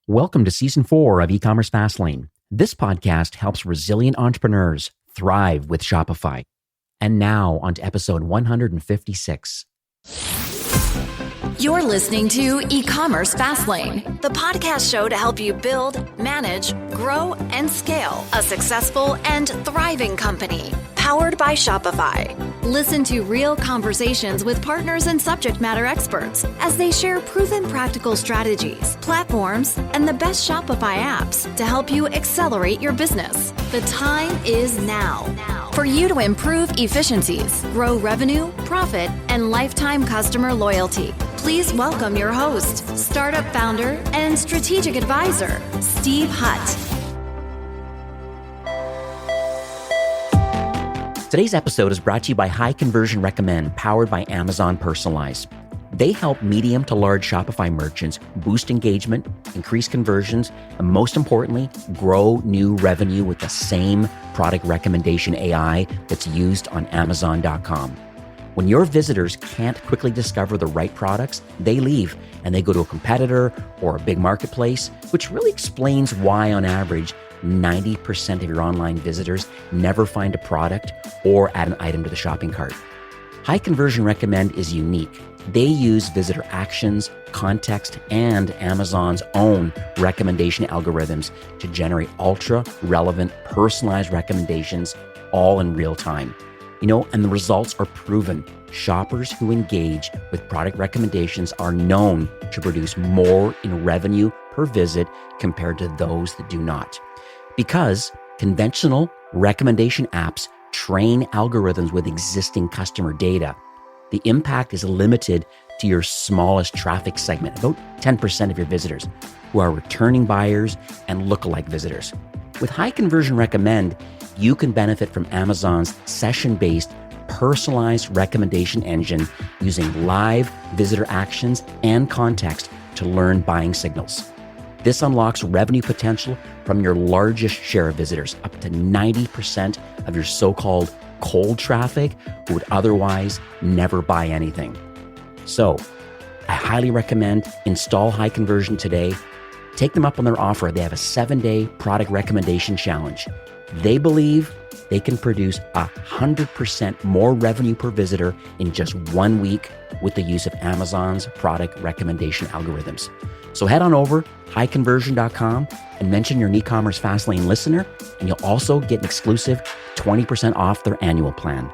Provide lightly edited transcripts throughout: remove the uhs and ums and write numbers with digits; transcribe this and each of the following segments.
Welcome to Season 4 of E-commerce Fastlane. This podcast helps resilient entrepreneurs thrive with Shopify. And now on to episode 156. You're listening to E-commerce Fastlane, the podcast show to help you build, manage, grow, and scale a successful and thriving company, powered by Shopify. Listen to real conversations with partners and subject matter experts as they share proven practical strategies, platforms, and the best Shopify apps to help you accelerate your business. The time is now for you to improve efficiencies, grow revenue, profit, and lifetime customer loyalty. Please welcome your host, startup founder, and strategic advisor, Steve Hutt. Today's episode is brought to you by High Conversion Recommend, powered by Amazon Personalize. They help medium to large Shopify merchants boost engagement, increase conversions, and most importantly, grow new revenue with the same product recommendation AI that's used on Amazon.com. When your visitors can't quickly discover the right products, they leave and they go to a competitor or a big marketplace, which really explains why, on average, 90% of your online visitors never find a product or add an item to the shopping cart. High Conversion Recommend is unique. They use visitor actions, context, and Amazon's own recommendation algorithms to generate ultra-relevant, personalized recommendations all in real time. And the results are proven. Shoppers who engage with product recommendations are known to produce more in revenue per visit compared to those that do not. Because conventional recommendation apps train algorithms with existing customer data, the impact is limited to your smallest traffic segment, about 10% of your visitors, who are returning buyers and lookalike visitors. With High Conversion Recommend, you can benefit from Amazon's session-based personalized recommendation engine using live visitor actions and context to learn buying signals. This unlocks revenue potential from your largest share of visitors, up to 90% of your so-called cold traffic who would otherwise never buy anything. So, I highly recommend install High Conversion today. Take them up on their offer. They have a 7-day product recommendation challenge. They believe they can produce 100% more revenue per visitor in just 1 week with the use of Amazon's product recommendation algorithms. So head on over highconversion.com and mention you're an E-commerce Fastlane listener, and you'll also get an exclusive 20% off their annual plan.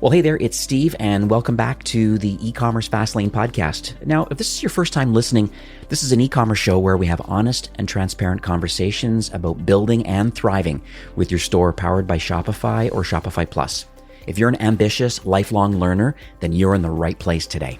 Well, hey there, it's Steve, and welcome back to the E-commerce Fastlane podcast. Now, if this is your first time listening, this is an e-commerce show where we have honest and transparent conversations about building and thriving with your store powered by Shopify or Shopify Plus. If you're an ambitious, lifelong learner, then you're in the right place today.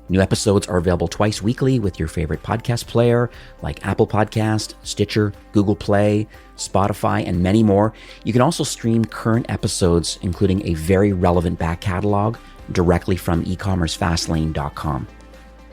New episodes are available twice weekly with your favorite podcast player like Apple Podcast, Stitcher, Google Play, Spotify, and many more. You can also stream current episodes, including a very relevant back catalog, directly from ecommercefastlane.com.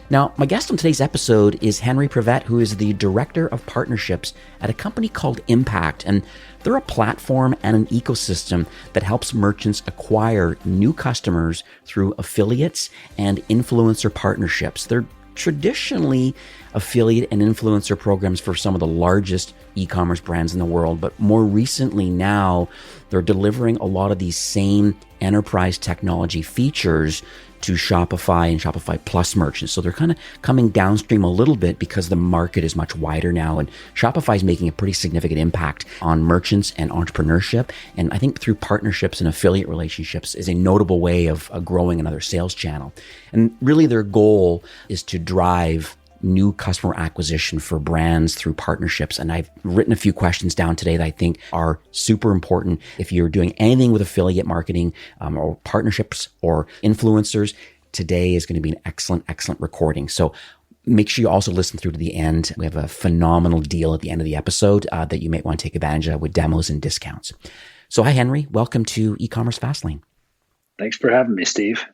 Now, my guest on today's episode is Henry Prevet, who is the Director of Partnerships at a company called Impact, and they're a platform and an ecosystem that helps merchants acquire new customers through affiliates and influencer partnerships. They're traditionally affiliate and influencer programs for some of the largest e-commerce brands in the world, but more recently now, they're delivering a lot of these same enterprise technology features to Shopify and Shopify Plus merchants. So they're kind of coming downstream a little bit because the market is much wider now, and Shopify is making a pretty significant impact on merchants and entrepreneurship. And I think through partnerships and affiliate relationships is a notable way of growing another sales channel. And really their goal is to drive new customer acquisition for brands through partnerships. And I've written a few questions down today that I think are super important. If you're doing anything with affiliate marketing or partnerships or influencers, today is going to be an excellent recording. So make sure you also listen through to the end. We have a phenomenal deal at the end of the episode that you might want to take advantage of with demos and discounts. So hi, Henry. Welcome to E-commerce Fastlane. Thanks for having me, Steve.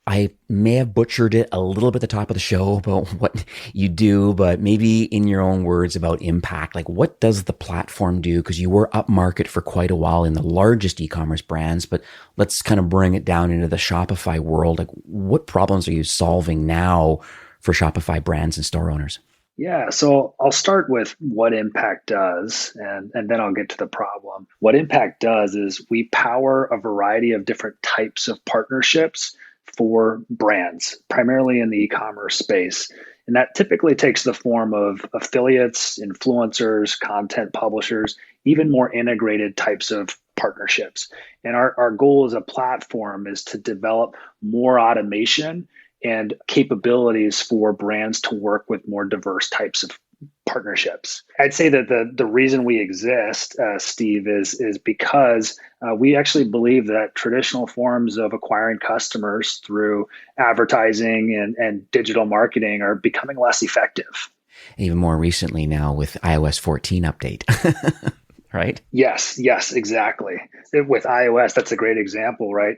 I may have butchered it a little bit at the top of the show about what you do, but maybe in your own words about Impact, like what does the platform do? Because you were up market for quite a while in the largest e-commerce brands, but let's kind of bring it down into the Shopify world. Like what problems are you solving now for Shopify brands and store owners? Yeah, so I'll start with what Impact does, and then I'll get to the problem. What Impact does is we power a variety of different types of partnerships for brands, primarily in the e-commerce space. And that typically takes the form of affiliates, influencers, content publishers, even more integrated types of partnerships. And our goal as a platform is to develop more automation and capabilities for brands to work with more diverse types of partnerships. I'd say that the reason we exist, Steve, is because we actually believe that traditional forms of acquiring customers through advertising and digital marketing are becoming less effective. Even more recently now with iOS 14 update, right? Yes, exactly. With iOS, that's a great example, right?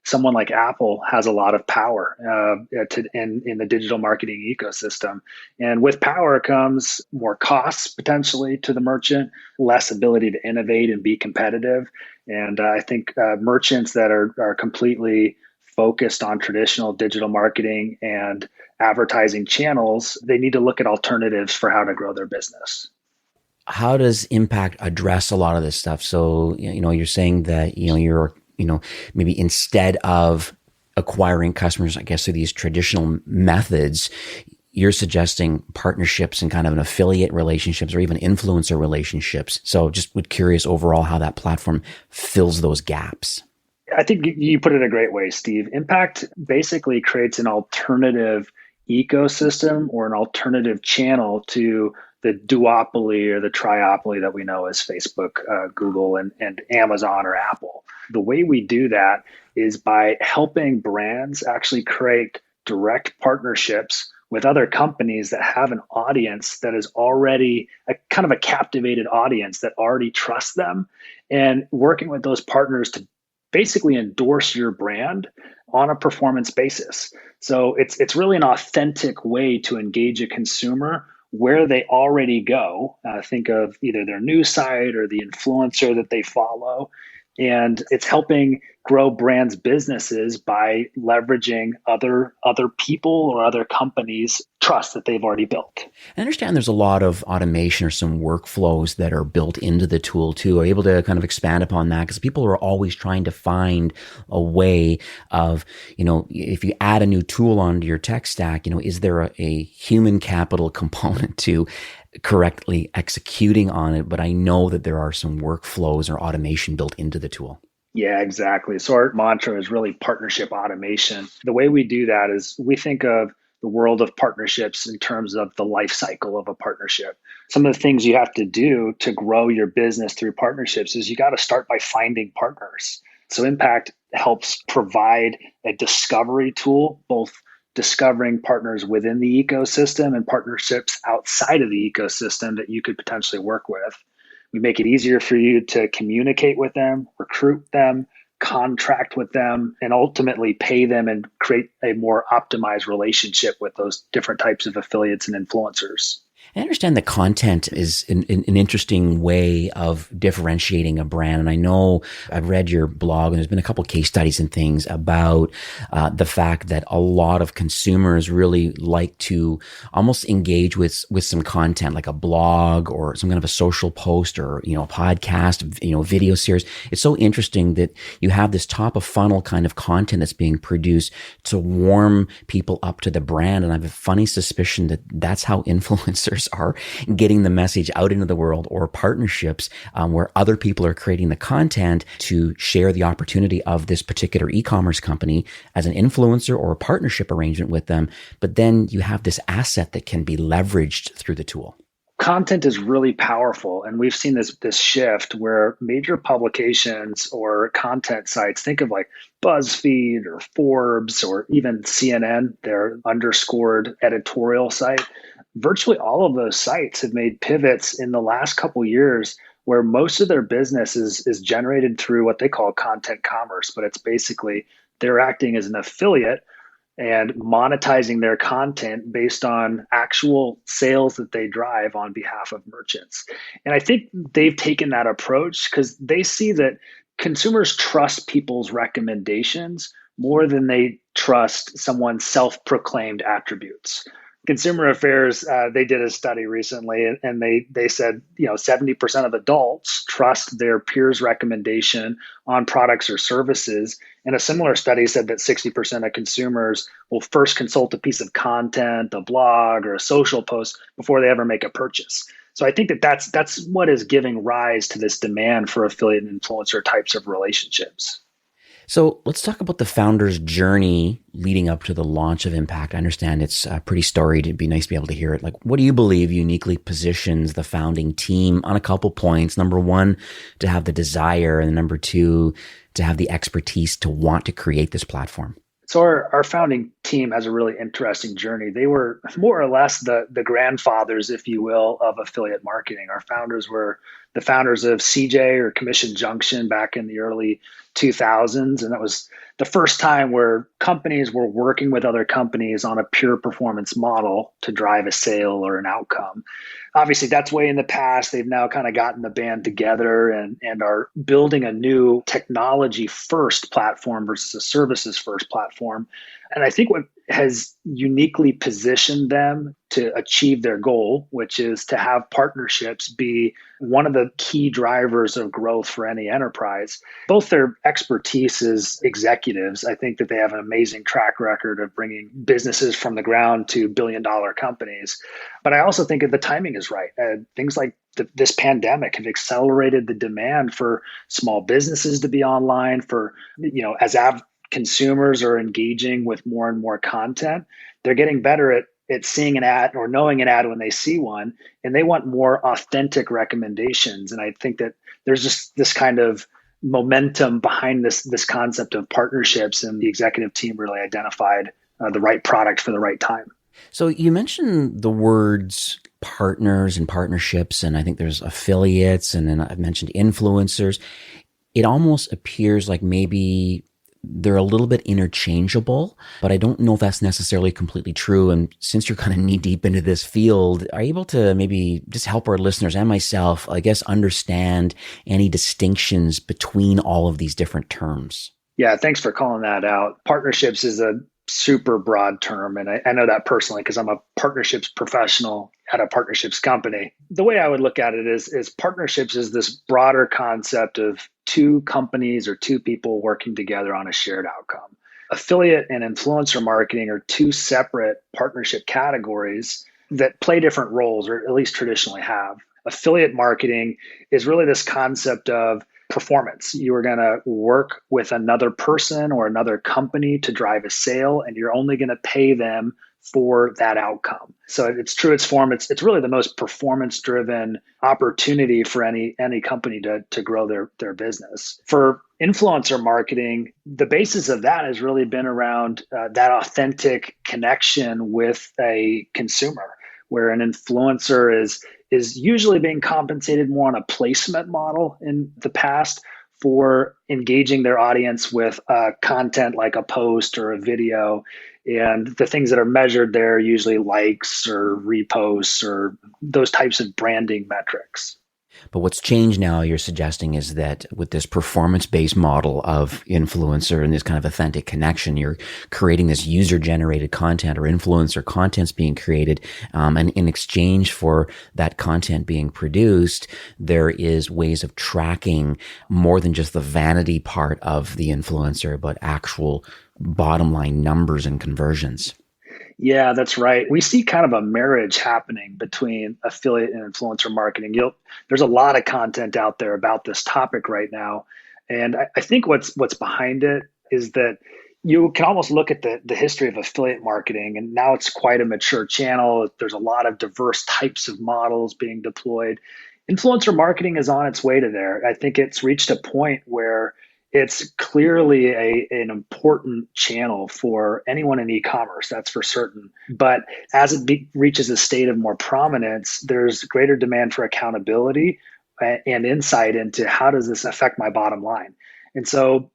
Someone like Apple has a lot of power in the digital marketing ecosystem. And with power comes more costs potentially to the merchant, less ability to innovate and be competitive. And I think merchants that are completely focused on traditional digital marketing and advertising channels, they need to look at alternatives for how to grow their business. How does Impact address a lot of this stuff? So, you're saying that, you're maybe instead of acquiring customers, I guess, through these traditional methods, you're suggesting partnerships and kind of an affiliate relationships or even influencer relationships. So just would curious overall how that platform fills those gaps. I think you put it a great way, Steve. Impact basically creates an alternative ecosystem or an alternative channel to the duopoly or the triopoly that we know as Facebook, Google, and Amazon or Apple. The way we do that is by helping brands actually create direct partnerships with other companies that have an audience that is already a kind of a captivated audience that already trusts them, and working with those partners to basically endorse your brand on a performance basis. So it's really an authentic way to engage a consumer where they already go. Think of either their news site or the influencer that they follow. And it's helping grow brands' businesses by leveraging other people or other companies' trust that they've already built. I understand there's a lot of automation or some workflows that are built into the tool too. Are you able to kind of expand upon that? Because people are always trying to find a way of, if you add a new tool onto your tech stack, is there a human capital component to correctly executing on it? But I know that there are some workflows or automation built into the tool. Yeah, exactly. So our mantra is really partnership automation. The way we do that is we think of the world of partnerships in terms of the life cycle of a partnership. Some of the things you have to do to grow your business through partnerships is you got to start by finding partners. So Impact helps provide a discovery tool, both discovering partners within the ecosystem and partnerships outside of the ecosystem that you could potentially work with. We make it easier for you to communicate with them, recruit them, contract with them, and ultimately pay them and create a more optimized relationship with those different types of affiliates and influencers. I understand that content is an interesting way of differentiating a brand. And I know I've read your blog and there's been a couple of case studies and things about the fact that a lot of consumers really like to almost engage with some content like a blog or some kind of a social post or, a podcast, video series. It's so interesting that you have this top of funnel kind of content that's being produced to warm people up to the brand. And I have a funny suspicion that that's how influencers are getting the message out into the world, or partnerships where other people are creating the content to share the opportunity of this particular e-commerce company as an influencer or a partnership arrangement with them. But then you have this asset that can be leveraged through the tool. Content is really powerful. And we've seen this shift where major publications or content sites, think of like BuzzFeed or Forbes or even CNN, their underscored editorial site. Virtually all of those sites have made pivots in the last couple of years where most of their business is generated through what they call content commerce, but it's basically they're acting as an affiliate and monetizing their content based on actual sales that they drive on behalf of merchants. And I think they've taken that approach because they see that consumers trust people's recommendations more than they trust someone's self-proclaimed attributes. Consumer Affairs, they did a study recently, and they said 70% of adults trust their peers' recommendation on products or services. And a similar study said that 60% of consumers will first consult a piece of content, a blog, or a social post before they ever make a purchase. So I think that that's what is giving rise to this demand for affiliate and influencer types of relationships. So let's talk about the founder's journey leading up to the launch of Impact. I understand it's pretty storied. It'd be nice to be able to hear it. Like, what do you believe uniquely positions the founding team on a couple points? Number one, to have the desire, and number two, to have the expertise to want to create this platform. So our founding team has a really interesting journey. They were more or less the grandfathers, if you will, of affiliate marketing. Our founders were the founders of CJ or Commission Junction back in the early 2000s. And that was the first time where companies were working with other companies on a pure performance model to drive a sale or an outcome. Obviously, that's way in the past. They've now kind of gotten the band together and are building a new technology first platform versus a services first platform. And I think what has uniquely positioned them to achieve their goal, which is to have partnerships be one of the key drivers of growth for any enterprise. Both their expertise as executives, I think that they have an amazing track record of bringing businesses from the ground to billion-dollar companies. But I also think that the timing is right. Things like this pandemic have accelerated the demand for small businesses to be online, for, as consumers are engaging with more and more content. They're getting better at seeing an ad or knowing an ad when they see one, and they want more authentic recommendations. And I think that there's just this kind of momentum behind this concept of partnerships, and the executive team really identified the right product for the right time. So you mentioned the words partners and partnerships, and I think there's affiliates, and then I've mentioned influencers. It almost appears like maybe they're a little bit interchangeable, but I don't know if that's necessarily completely true. And since you're kind of knee deep into this field, are you able to maybe just help our listeners and myself, I guess, understand any distinctions between all of these different terms? Yeah, thanks for calling that out. Partnerships is a super broad term. And I know that personally because I'm a partnerships professional at a partnerships company. The way I would look at it is partnerships is this broader concept of two companies or two people working together on a shared outcome. Affiliate and influencer marketing are two separate partnership categories that play different roles, or at least traditionally have. Affiliate marketing is really this concept of performance. You are going to work with another person or another company to drive a sale, and you're only going to pay them for that outcome. So it's true its form. It's really the most performance-driven opportunity for any company to grow their business. For influencer marketing, the basis of that has really been around that authentic connection with a consumer, where an influencer is usually being compensated more on a placement model in the past for engaging their audience with content like a post or a video. And the things that are measured there are usually likes or reposts or those types of branding metrics. But what's changed now, you're suggesting, is that with this performance-based model of influencer and this kind of authentic connection, you're creating this user-generated content, or influencer content's being created. And in exchange for that content being produced, there is ways of tracking more than just the vanity part of the influencer, but actual bottom line numbers and conversions. Yeah, that's right. We see kind of a marriage happening between affiliate and influencer marketing. There's a lot of content out there about this topic right now. And I think what's behind it is that you can almost look at the history of affiliate marketing, and now it's quite a mature channel. There's a lot of diverse types of models being deployed. Influencer marketing is on its way to there. I think it's reached a point where it's clearly an important channel for anyone in e-commerce, that's for certain. But as it reaches a state of more prominence, there's greater demand for accountability and insight into how does this affect my bottom line. And so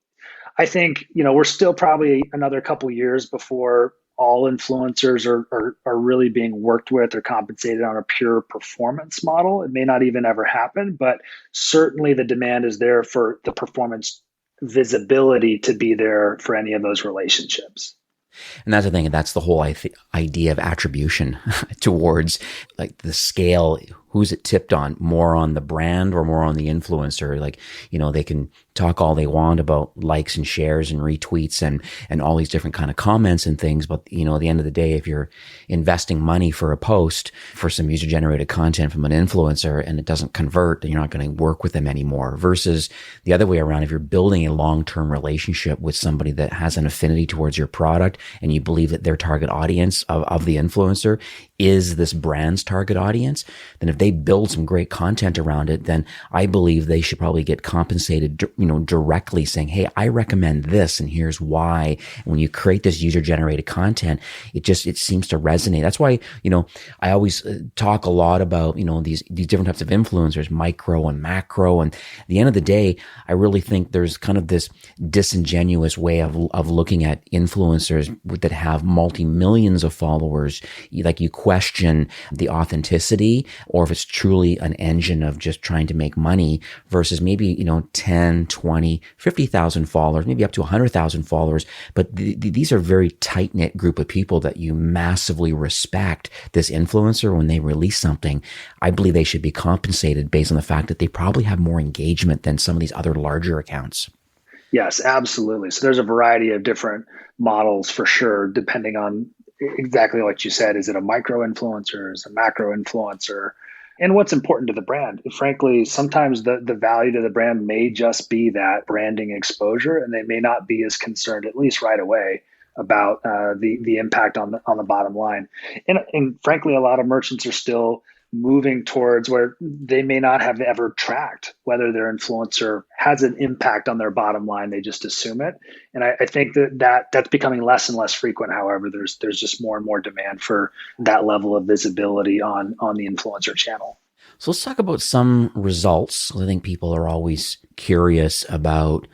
I think, we're still probably another couple years before all influencers are really being worked with or compensated on a pure performance model. It may not even ever happen, but certainly the demand is there for the performance visibility to be there for any of those relationships. And that's the thing. That's the whole idea of attribution towards like the scale. Who's it tipped on? More on the brand or more on the influencer? Like, they can talk all they want about likes and shares and retweets and all these different kind of comments and things. But, at the end of the day, if you're investing money for a post for some user generated content from an influencer and it doesn't convert, then you're not going to work with them anymore, versus the other way around. If you're building a long-term relationship with somebody that has an affinity towards your product and you believe that their target audience of the influencer is this brand's target audience, then if they build some great content around it, then I believe they should probably get compensated, directly saying, hey, I recommend this and here's why. And when you create this user generated content, it seems to resonate. That's why, I always talk a lot about, these different types of influencers, micro and macro. And at the end of the day, I really think there's kind of this disingenuous way of looking at influencers that have multi-millions of followers. Like, you question the authenticity, or if it's truly an engine of just trying to make money, versus maybe, 10, 20, 50,000 followers, maybe up to 100,000 followers. But these are very tight-knit group of people that you massively respect. This influencer, when they release something, I believe they should be compensated based on the fact that they probably have more engagement than some of these other larger accounts. Yes, absolutely. So there's a variety of different models for sure, depending on exactly what you said. Is it a micro influencer? Is it a macro influencer? And what's important to the brand? Frankly, sometimes the value to the brand may just be that branding exposure, and they may not be as concerned, at least right away, about the impact on the bottom line. And frankly, a lot of merchants are still moving towards where they may not have ever tracked whether their influencer has an impact on their bottom line. They just assume it. And I think that's becoming less and less frequent. However, there's just more and more demand for that level of visibility on the influencer channel. So let's talk about some results. I think people are always curious about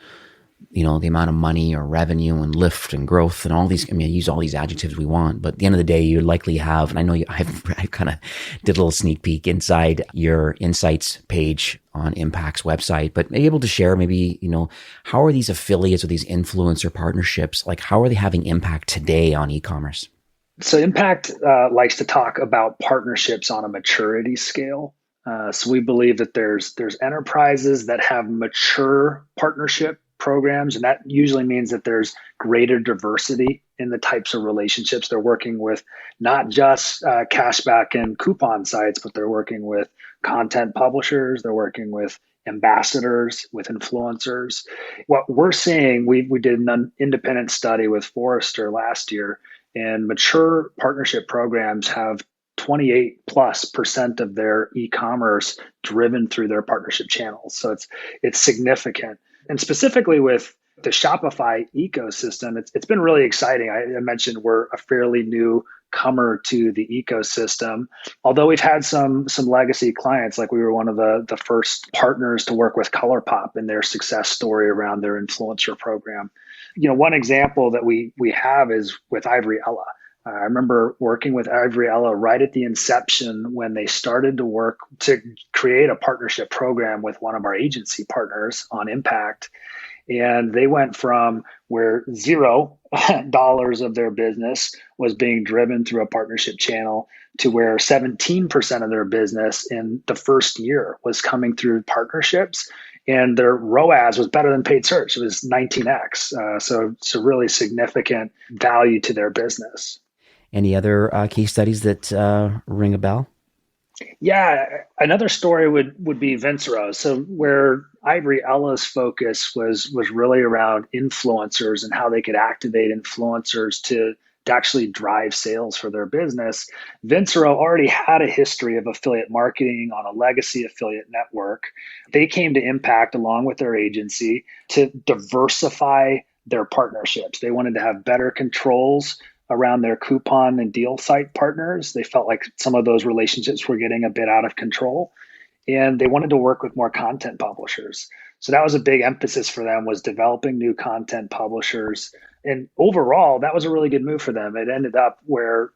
the amount of money or revenue and lift and growth and all these. I use all these adjectives we want, but at the end of the day, you likely have, and I know I kind of did a little sneak peek inside your insights page on Impact's website, but maybe able to share how are these affiliates or these influencer partnerships, like how are they having impact today on e-commerce? So Impact likes to talk about partnerships on a maturity scale. So we believe that there's enterprises that have mature partnership programs, and that usually means that there's greater diversity in the types of relationships they're working with, not just cashback and coupon sites, but they're working with content publishers, they're working with ambassadors, with influencers. What we're seeing, we did an independent study with Forrester last year, and mature partnership programs have 28+% of their e-commerce driven through their partnership channels. So it's significant. And specifically with the Shopify ecosystem, it's been really exciting. I mentioned we're a fairly new comer to the ecosystem. Although we've had some legacy clients, like we were one of the first partners to work with ColourPop in their success story around their influencer program. One example that we have is with Ivory Ella. I remember working with Ivory Ella right at the inception when they started to work to create a partnership program with one of our agency partners on Impact. And they went from where $0 of their business was being driven through a partnership channel to where 17% of their business in the first year was coming through partnerships. And their ROAS was better than paid search. It was 19x. So really significant value to their business. Any other case studies that ring a bell? Yeah, another story would be Vincero. So where Ivory Ella's focus was really around influencers and how they could activate influencers to actually drive sales for their business. Vincero already had a history of affiliate marketing on a legacy affiliate network. They came to Impact along with their agency to diversify their partnerships. They wanted to have better controls around their coupon and deal site partners. They felt like some of those relationships were getting a bit out of control, and they wanted to work with more content publishers. So that was a big emphasis for them, was developing new content publishers. And overall, that was a really good move for them. It ended up where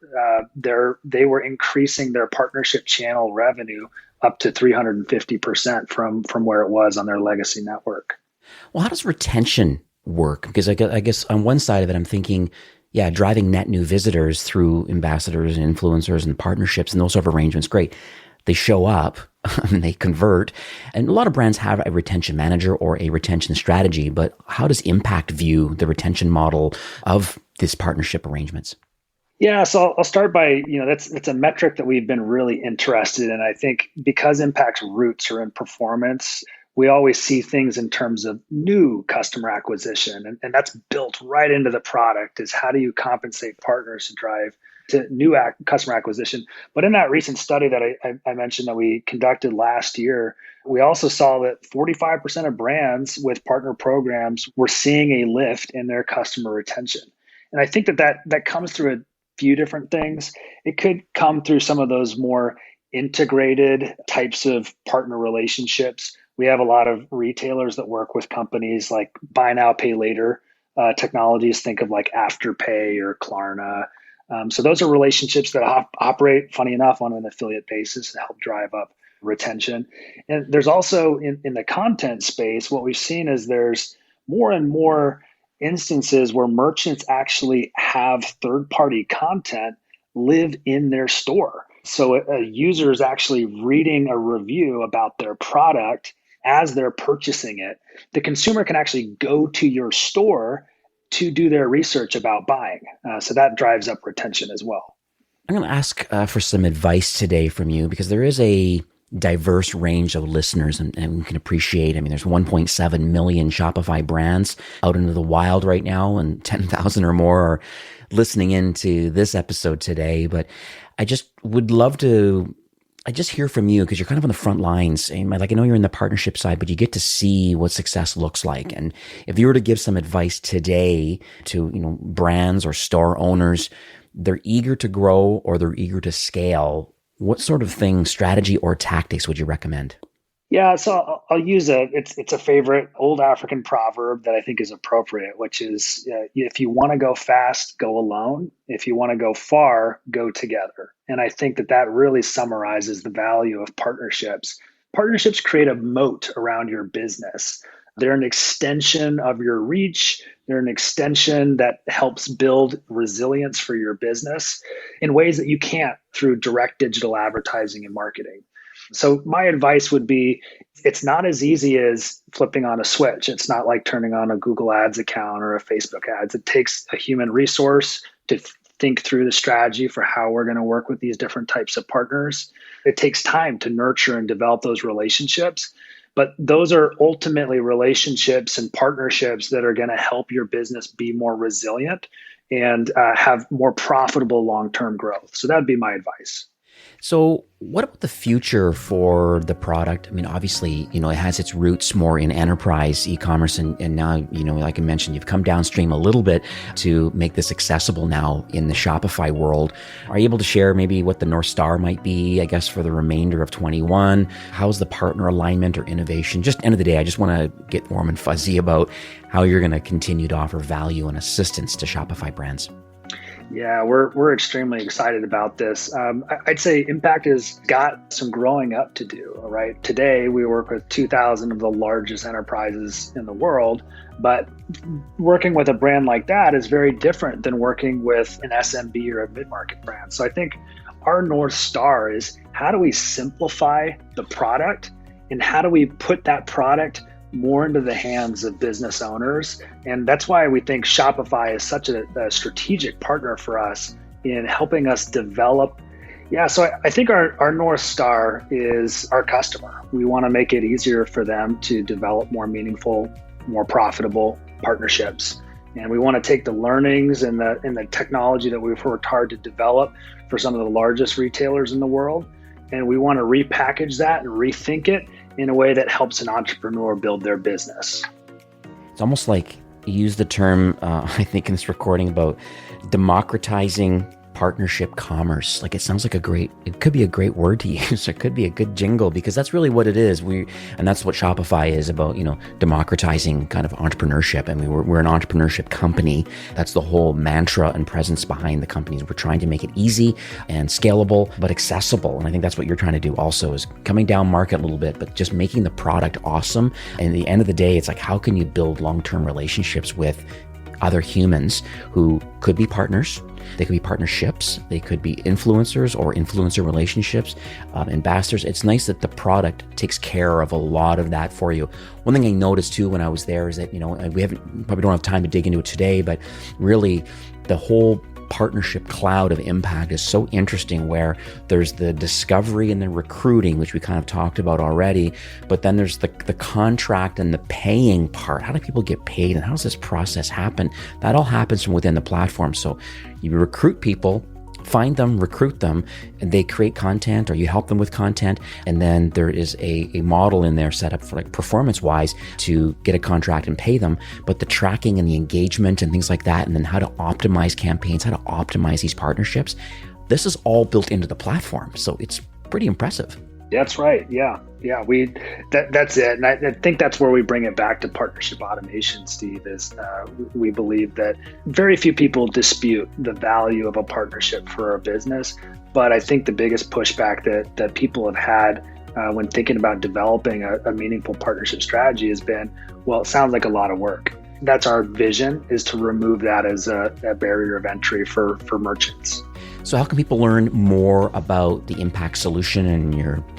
they were increasing their partnership channel revenue up to 350% from where it was on their legacy network. Well, how does retention work? Because I guess on one side of it, I'm thinking, Yeah, driving net new visitors through ambassadors and influencers and partnerships and those sort of arrangements, great. They show up and they convert. And a lot of brands have a retention manager or a retention strategy, but how does Impact view the retention model of this partnership arrangements? Yeah, so I'll start by, that's a metric that we've been really interested in. I think because Impact's roots are in performance, we always see things in terms of new customer acquisition. And that's built right into the product is how do you compensate partners to drive to new customer acquisition. But in that recent study that I mentioned that we conducted last year, we also saw that 45% of brands with partner programs were seeing a lift in their customer retention. And I think that comes through a few different things. It could come through some of those more integrated types of partner relationships. We have a lot of retailers that work with companies like buy now, pay later technologies. Think of like Afterpay or Klarna. So those are relationships that operate, funny enough, on an affiliate basis to help drive up retention. And there's also in the content space, what we've seen is there's more and more instances where merchants actually have third-party content live in their store. So a user is actually reading a review about their product as they're purchasing it. The consumer can actually go to your store to do their research about buying. So that drives up retention as well. I'm going to ask for some advice today from you because there is a diverse range of listeners and we can appreciate. I mean, there's 1.7 million Shopify brands out into the wild right now, and 10,000 or more are listening into this episode today. But I just would love to hear from you because you're kind of on the front lines. And like, I know you're in the partnership side, but you get to see what success looks like. And if you were to give some advice today to, brands or store owners, they're eager to grow or they're eager to scale, what sort of things, strategy or tactics would you recommend? Yeah, so I'll use it's a favorite old African proverb that I think is appropriate, which is if you want to go fast, go alone. If you want to go far, go together. And I think that really summarizes the value of partnerships. Partnerships create a moat around your business. They're an extension of your reach. They're an extension that helps build resilience for your business in ways that you can't through direct digital advertising and marketing. So my advice would be, it's not as easy as flipping on a switch. It's not like turning on a Google Ads account or a Facebook ads. It takes a human resource to think through the strategy for how we're going to work with these different types of partners. It takes time to nurture and develop those relationships. But those are ultimately relationships and partnerships that are going to help your business be more resilient and have more profitable long-term growth. So that'd be my advice. So what about the future for the product? I mean, obviously, it has its roots more in enterprise e-commerce. And now, like I mentioned, you've come downstream a little bit to make this accessible now in the Shopify world. Are you able to share maybe what the North Star might be, I guess, for the remainder of 21? How's the partner alignment or innovation? Just end of the day, I just want to get warm and fuzzy about how you're going to continue to offer value and assistance to Shopify brands. Yeah, we're extremely excited about this. I'd say Impact has got some growing up to do, right? Today, we work with 2,000 of the largest enterprises in the world, but working with a brand like that is very different than working with an SMB or a mid-market brand. So I think our North Star is how do we simplify the product and how do we put that product more into the hands of business owners. And that's why we think Shopify is such a strategic partner for us in helping us develop. Yeah, so I think our North Star is our customer. We want to make it easier for them to develop more meaningful, more profitable partnerships. And we want to take the learnings and the technology that we've worked hard to develop for some of the largest retailers in the world. And we want to repackage that and rethink it in a way that helps an entrepreneur build their business. It's almost like you use the term, I think in this recording, about democratizing partnership commerce. Like it sounds like it could be a great word to use. It could be a good jingle because that's really what it is. And that's what Shopify is about, democratizing kind of entrepreneurship. I mean, we're an entrepreneurship company. That's the whole mantra and presence behind the companies. We're trying to make it easy and scalable, but accessible. And I think that's what you're trying to do also is coming down market a little bit, but just making the product awesome. And at the end of the day, it's like, how can you build long-term relationships with other humans who could be partners. They could be partnerships. They could be influencers or influencer relationships, ambassadors. It's nice that the product takes care of a lot of that for you. One thing I noticed too when I was there is that, we probably don't have time to dig into it today, but really the whole partnership cloud of impact is so interesting, where there's the discovery and the recruiting, which we kind of talked about already, but then there's the contract and the paying part. How do people get paid and how does this process happen? That all happens from within the platform. So you recruit people, find them, recruit them, and they create content or you help them with content. And then there is a model in there set up for performance-wise to get a contract and pay them. But the tracking and the engagement and things like that, and then how to optimize campaigns, how to optimize these partnerships, this is all built into the platform. So it's pretty impressive. That's right. Yeah. That's it. And I think that's where we bring it back to partnership automation, Steve, is we believe that very few people dispute the value of a partnership for a business. But I think the biggest pushback that people have had when thinking about developing a meaningful partnership strategy has been, well, it sounds like a lot of work. That's our vision, is to remove that as a barrier of entry for merchants. So how can people learn more about the Impact solution and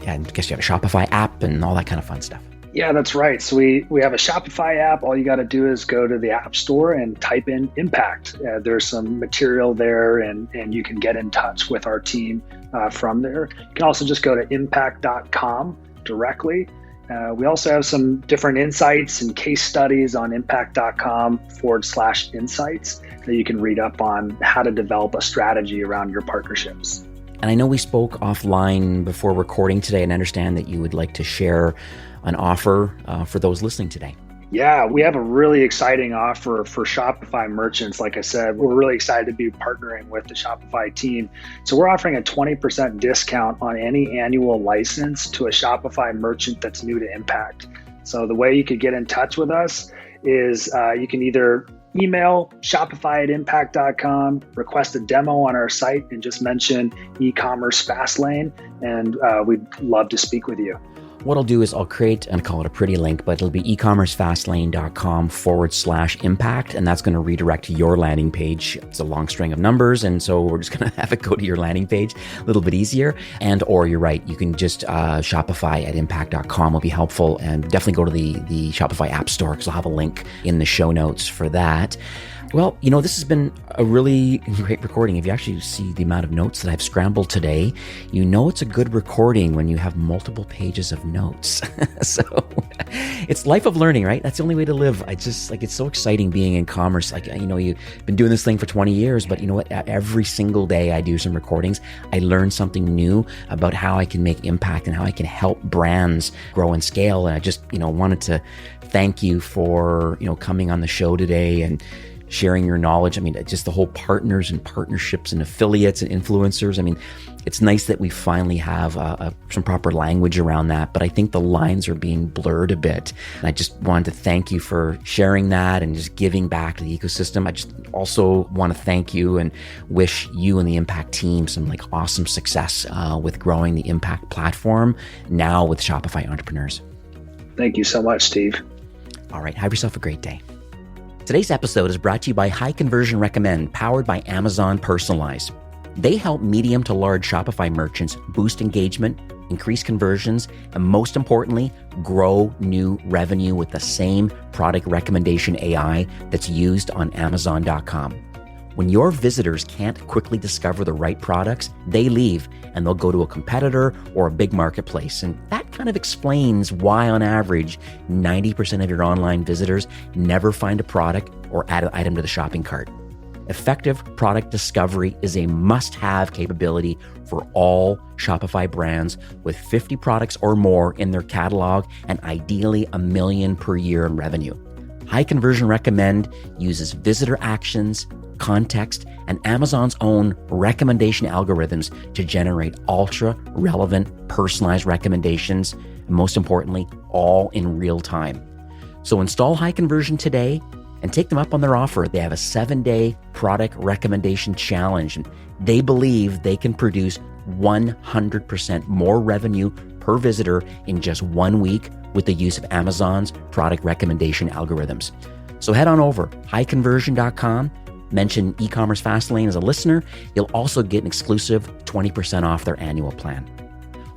I guess you have a Shopify app and all that kind of fun stuff? Yeah, that's right. So we have a Shopify app. All you got to do is go to the App Store and type in Impact. There's some material there and you can get in touch with our team from there. You can also just go to impact.com directly. We also have some different insights and case studies on impact.com/insights that you can read up on how to develop a strategy around your partnerships. And I know we spoke offline before recording today, and I understand that you would like to share an offer for those listening today. Yeah, we have a really exciting offer for Shopify merchants. Like I said, we're really excited to be partnering with the Shopify team. So we're offering a 20% discount on any annual license to a Shopify merchant that's new to Impact. So the way you could get in touch with us is you can either email shopify@impact.com, request a demo on our site, and just mention e-commerce Fastlane, and we'd love to speak with you. What I'll do is I'll create, and call it a pretty link, but it'll be ecommercefastlane.com/impact, and that's going to redirect to your landing page. It's a long string of numbers, and so we're just going to have it go to your landing page a little bit easier. And, or you're right, you can just Shopify@impact.com will be helpful, and definitely go to the Shopify App Store because I'll have a link in the show notes for that. Well, this has been a really great recording. If you actually see the amount of notes that I've scrambled today, it's a good recording when you have multiple pages of notes. So it's life of learning, right? That's the only way to live. I just it's so exciting being in commerce. You've been doing this thing for 20 years, but you know what? Every single day I do some recordings. I learn something new about how I can make impact and how I can help brands grow and scale. And I just, wanted to thank you for, coming on the show today and sharing your knowledge. Just the whole partners and partnerships and affiliates and influencers. It's nice that we finally have some proper language around that, but I think the lines are being blurred a bit. And I just wanted to thank you for sharing that and just giving back to the ecosystem. I just also want to thank you and wish you and the Impact team some awesome success with growing the Impact platform now with Shopify entrepreneurs. Thank you so much, Steve. All right. Have yourself a great day. Today's episode is brought to you by High Conversion Recommend, powered by Amazon Personalized. They help medium to large Shopify merchants boost engagement, increase conversions, and most importantly, grow new revenue with the same product recommendation AI that's used on Amazon.com. When your visitors can't quickly discover the right products, they leave and they'll go to a competitor or a big marketplace. And that kind of explains why, on average, 90% of your online visitors never find a product or add an item to the shopping cart. Effective product discovery is a must-have capability for all Shopify brands with 50 products or more in their catalog and ideally $1 million per year in revenue. High Conversion Recommend uses visitor actions, context, and Amazon's own recommendation algorithms to generate ultra-relevant, personalized recommendations, and most importantly, all in real time. So install High Conversion today and take them up on their offer. They have a 7-day product recommendation challenge, and they believe they can produce 100% more revenue per visitor in just 1 week with the use of Amazon's product recommendation algorithms. So head on over, highconversion.com, mention e-commerce Fastlane as a listener. You'll also get an exclusive 20% off their annual plan.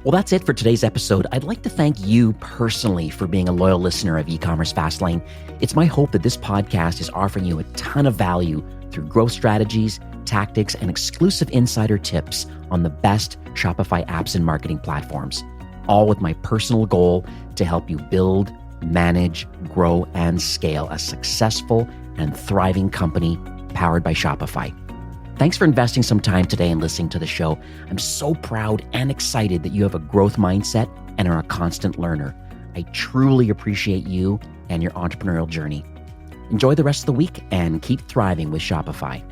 Well, that's it for today's episode. I'd like to thank you personally for being a loyal listener of e-commerce Fastlane. It's my hope that this podcast is offering you a ton of value through growth strategies, tactics, and exclusive insider tips on the best Shopify apps and marketing platforms, all with my personal goal to help you build, manage, grow, and scale a successful and thriving company powered by Shopify. Thanks for investing some time today and listening to the show. I'm so proud and excited that you have a growth mindset and are a constant learner. I truly appreciate you and your entrepreneurial journey. Enjoy the rest of the week and keep thriving with Shopify.